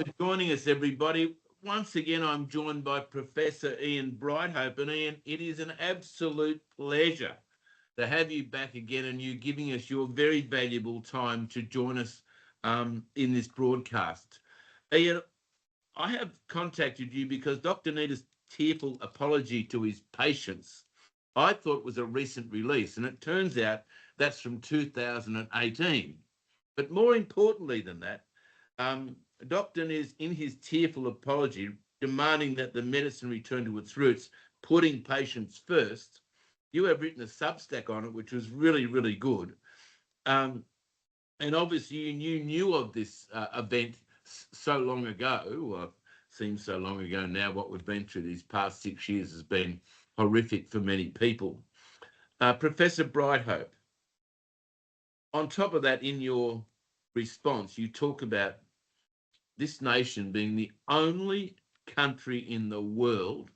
for joining us, everybody. Once again, I'm joined by Professor Ian Brighthope. And Ian, it is an absolute pleasure to have you back again and you giving us your very valuable time to join us in this broadcast. Ian, I have contacted you because Dr. Nita's tearful apology to his patients, I thought was a recent release, and it turns out that's from 2018. But more importantly than that, Dr. is in his tearful apology demanding that the medicine return to its roots, putting patients first. You have written a Substack on it, which was really, really good. And obviously you knew of this event so long ago. Well, it seems so long ago now. What we've been through these past 6 years has been horrific for many people. Professor Brighthope, on top of that, in your response, you talk about this nation being the only country in the world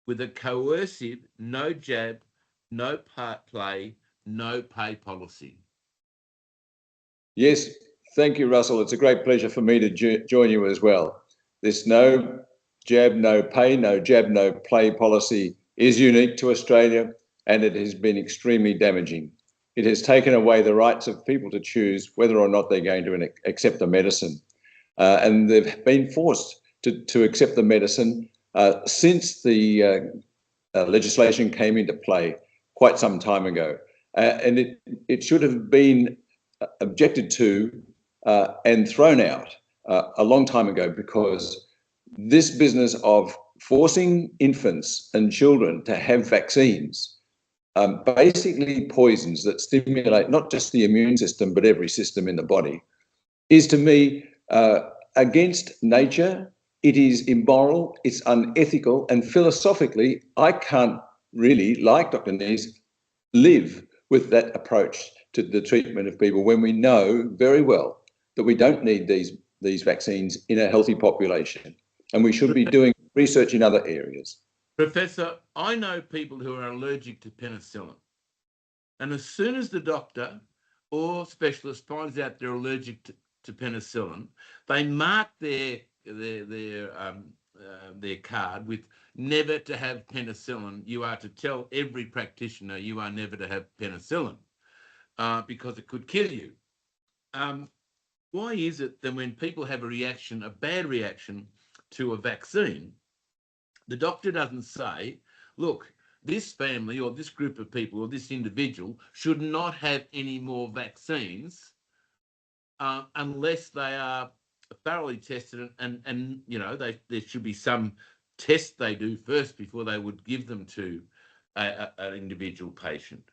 with a coercive, no jab, no part play, no pay policy. Yes, thank you, Russell. It's a great pleasure for me to join you as well. This no jab, no pay, no jab, no play policy is unique to Australia, and it has been extremely damaging. It has taken away the rights of people to choose whether or not they're going to accept the medicine. And they've been forced to accept the medicine since the legislation came into play quite some time ago. And it should have been objected to and thrown out a long time ago, because this business of forcing infants and children to have vaccines basically poisons that stimulate not just the immune system, but every system in the body, is to me against nature. It is immoral, it's unethical, and philosophically, I can't really, like Dr. Nees, live with that approach to the treatment of people when we know very well that we don't need these vaccines in a healthy population, and we should be doing research in other areas. Professor, I know people who are allergic to penicillin, and as soon as the doctor or specialist finds out they're allergic to penicillin, they mark their card with never to have penicillin. You are to tell every practitioner you are never to have penicillin because it could kill you. Why is it that when people have a bad reaction to a vaccine, the doctor doesn't say, look, this family or this group of people or this individual should not have any more vaccines unless they are thoroughly tested, and you know, there should be some test they do first before they would give them to an individual patient?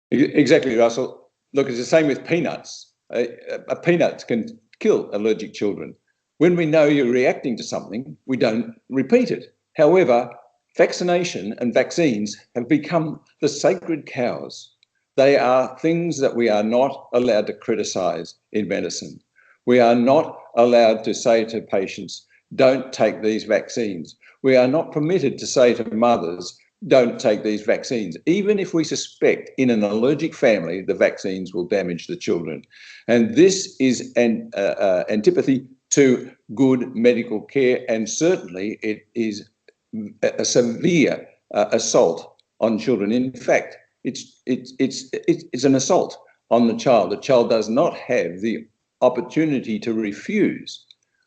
Exactly, Russell. Look, it's the same with peanuts. A peanut can kill allergic children. When we know you're reacting to something, we don't repeat it. However, vaccination and vaccines have become the sacred cows. They are things that we are not allowed to criticise in medicine. We are not allowed to say to patients, don't take these vaccines. We are not permitted to say to mothers, don't take these vaccines, even if we suspect in an allergic family the vaccines will damage the children. And this is an antipathy to good medical care, and certainly it is a severe assault on children. In fact, it's an assault on the child. The child does not have the opportunity to refuse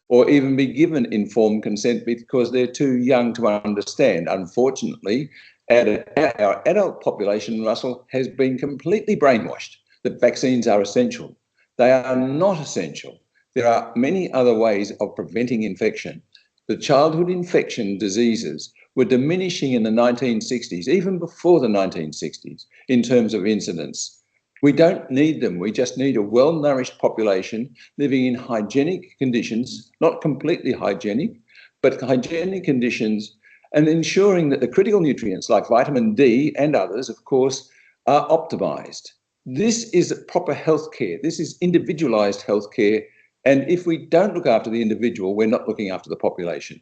or even be given informed consent because they're too young to understand. Unfortunately, our adult population, Russell, has been completely brainwashed that vaccines are essential. They are not essential. There are many other ways of preventing infection. The childhood infection diseases were diminishing in the 1960s, even before the 1960s, in terms of incidence. We don't need them. We just need a well-nourished population living in hygienic conditions, not completely hygienic, but hygienic conditions, and ensuring that the critical nutrients like vitamin D and others, of course, are optimized. This is proper healthcare. This is individualized healthcare. And if we don't look after the individual, we're not looking after the population.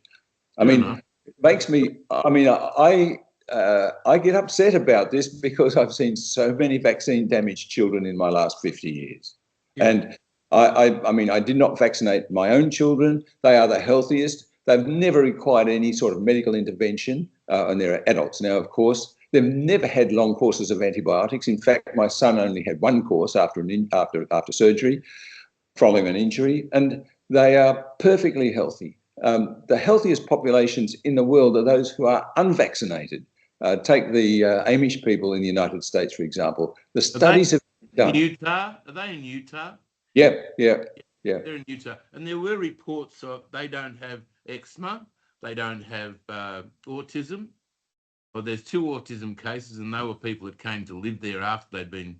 I mean, it makes me, I get upset about this because I've seen so many vaccine damaged children in my last 50 years. Yeah. And I mean, I did not vaccinate my own children. They are the healthiest. They've never required any sort of medical intervention, and they're adults now, of course. They've never had long courses of antibiotics. In fact, my son only had one course after surgery, following an injury, and they are perfectly healthy. The healthiest populations in the world are those who are unvaccinated. Take the Amish people in the United States, for example. The studies have been done. Utah? Are they in Utah? Yeah. They're in Utah. And there were reports of they don't have eczema, they don't have autism. Well, there's 2 autism cases, and they were people that came to live there after they'd been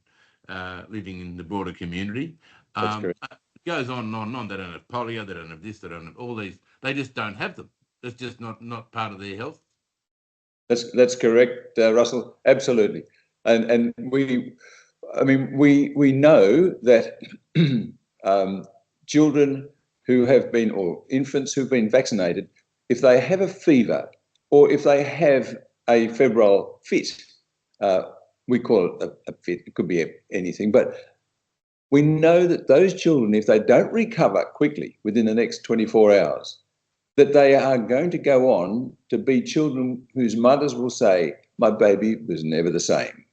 living in the broader community. That's correct. It goes on and on and on. They don't have polio, they don't have this, they don't have all these. They just don't have them. It's just not part of their health. That's correct, Russell. Absolutely. And we know that children who have been, or infants who've been vaccinated, if they have a fever or if they have a febrile fit, we call it a fit, it could be anything, but we know that those children, if they don't recover quickly within the next 24 hours, that they are going to go on to be children whose mothers will say, my baby was never the same.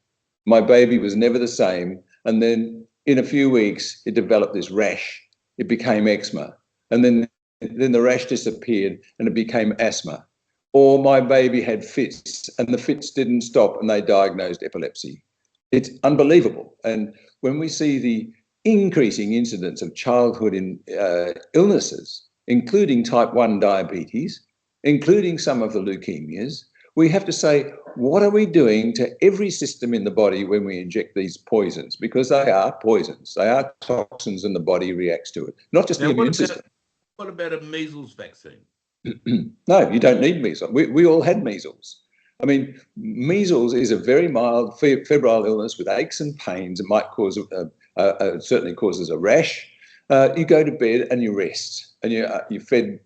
My baby was never the same. And then in a few weeks, it developed this rash. It became eczema. And then the rash disappeared and it became asthma. Or my baby had fits and the fits didn't stop and they diagnosed epilepsy. It's unbelievable. And when we see the increasing incidence of childhood illnesses, including type 1 diabetes, including some of the leukemias, we have to say, what are we doing to every system in the body when we inject these poisons? Because they are poisons. They are toxins and the body reacts to it, not just the immune system. What about a measles vaccine? No, you don't need measles. We all had measles. I mean, measles is a very mild febrile illness with aches and pains. It might cause, certainly causes a rash. You go to bed and you rest, and you fed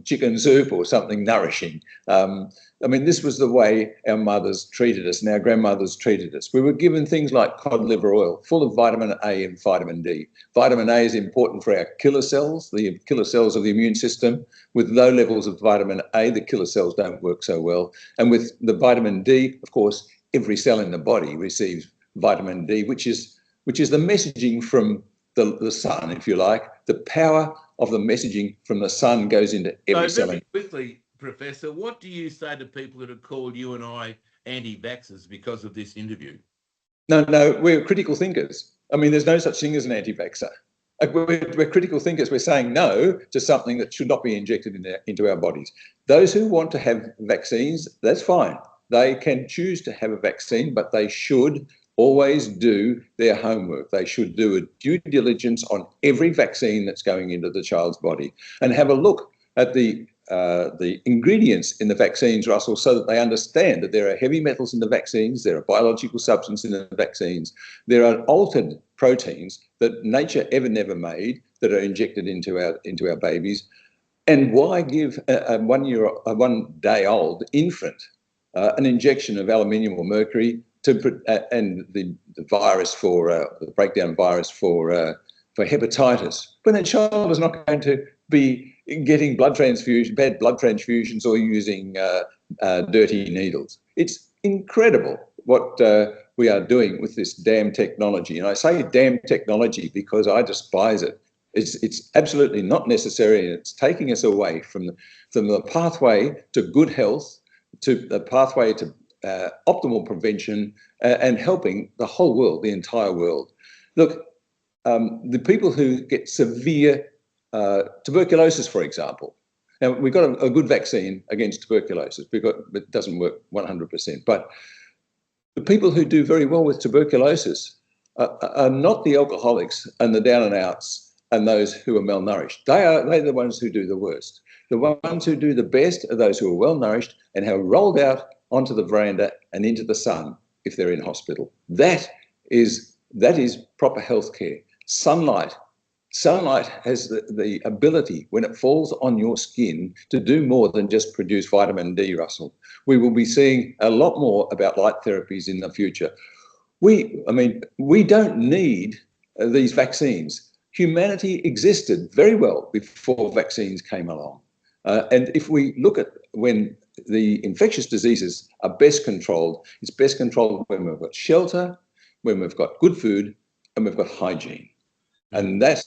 chicken soup or something nourishing. I mean, this was the way our mothers treated us and our grandmothers treated us. We were given things like cod liver oil, full of vitamin A and vitamin D. Vitamin A is important for our killer cells, the killer cells of the immune system. With low levels of vitamin A, the killer cells don't work so well. And with the vitamin D, of course, every cell in the body receives vitamin D, which is the messaging from the sun, if you like. The power of the messaging from the sun goes into every cell. Very quickly, Professor, what do you say to people that have called you and I anti-vaxxers because of this interview? No, we're critical thinkers. I mean, there's no such thing as an anti-vaxxer. We're critical thinkers. We're saying no to something that should not be injected into our bodies. Those who want to have vaccines, that's fine. They can choose to have a vaccine, but they should always do their homework. They should do a due diligence on every vaccine that's going into the child's body and have a look at the ingredients in the vaccines, Russell, so that they understand that there are heavy metals in the vaccines, there are biological substances in the vaccines, there are altered proteins that nature never made that are injected into our babies. And why give a 1 day old infant an injection of aluminium or mercury and the virus for the breakdown virus for hepatitis, when that child is not going to be getting bad blood transfusions or using dirty needles? It's incredible what we are doing with this damn technology. And I say damn technology because I despise it. It's absolutely not necessary, and it's taking us away from the pathway to good health, to the pathway to optimal prevention and helping the whole world, the entire world. Look, the people who get severe tuberculosis, for example. Now, we've got a good vaccine against tuberculosis. It doesn't work 100%. But the people who do very well with tuberculosis are not the alcoholics and the down and outs and those who are malnourished. They're the ones who do the worst. The ones who do the best are those who are well nourished and have rolled out onto the veranda and into the sun if they're in hospital. That is proper health care. Sunlight has the ability, when it falls on your skin, to do more than just produce vitamin D, Russell. We will be seeing a lot more about light therapies in the future. We don't need these vaccines. humanity existed very well before vaccines came along. And if we look at when the infectious diseases are best controlled, it's best controlled when we've got shelter, when we've got good food, and we've got hygiene. And that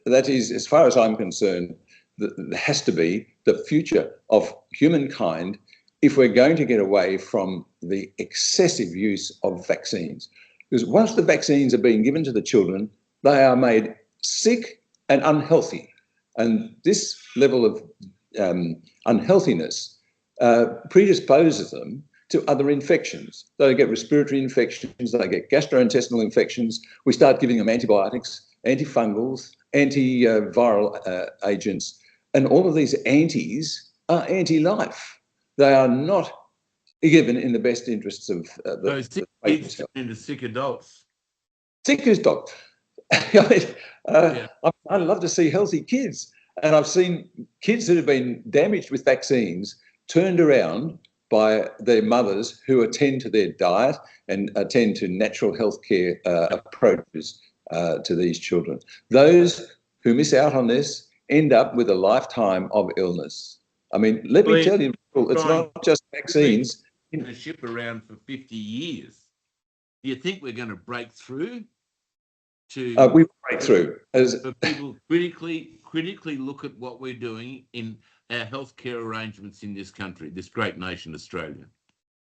is, as far as I'm concerned, that has to be the future of humankind if we're going to get away from the excessive use of vaccines. Because once the vaccines are being given to the children, they are made sick and unhealthy. And this level of unhealthiness predisposes them to other infections. They get respiratory infections, they get gastrointestinal infections. We start giving them antibiotics, antifungals, antiviral agents, and all of these antis are anti-life. They are not given in the best interests of sick kids into sick adults. Sick adults. I love to see healthy kids, and I've seen kids that have been damaged with vaccines turned around by their mothers who attend to their diet and attend to natural healthcare approaches to these children. Those who miss out on this end up with a lifetime of illness. I mean, let me tell you, it's not just vaccines. We've been a ship around for 50 years. Do you think we're going to break through? We break through. For people critically look at what we're doing in our healthcare arrangements in this country, this great nation, Australia.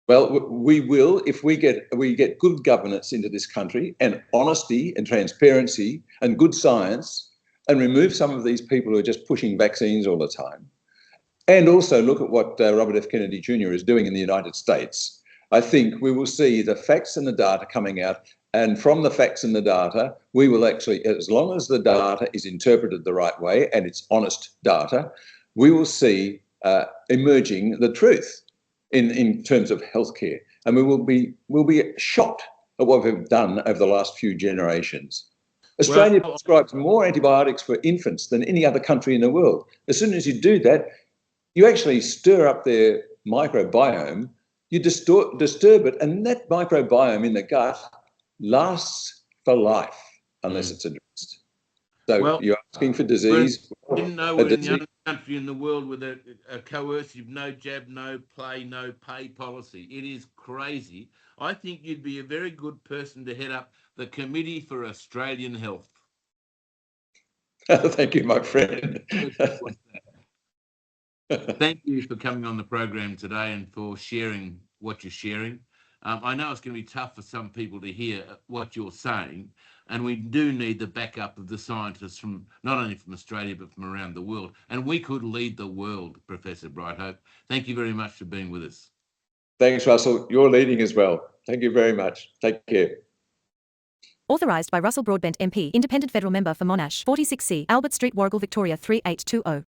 Well, we will if we get good governance into this country and honesty and transparency and good science, and remove some of these people who are just pushing vaccines all the time. And also look at what Robert F. Kennedy Jr. is doing in the United States. I think we will see the facts and the data coming out. And from the facts and the data, we will actually, as long as the data is interpreted the right way and it's honest data, we will see emerging the truth in terms of healthcare. And we'll be shocked at what we've done over the last few generations. Australia prescribes more antibiotics for infants than any other country in the world. As soon as you do that, you actually stir up their microbiome, you disturb it, and that microbiome in the gut lasts for life unless it's addressed. So you're asking for disease. I didn't know we're in the only country in the world with a coercive no jab, no play, no pay policy. It is crazy. I think you'd be a very good person to head up the Committee for Australian Health. Thank you, my friend. Thank you for coming on the program today and for sharing what you're sharing. I know it's going to be tough for some people to hear what you're saying, and we do need the backup of the scientists from not only from Australia but from around the world. And we could lead the world, Professor Brighthope. Thank you very much for being with us. Thanks, Russell. You're leading as well. Thank you very much. Take care. Authorised by Russell Broadbent MP, Independent Federal Member for Monash, 46C, Albert Street, Warragul, Victoria 3820.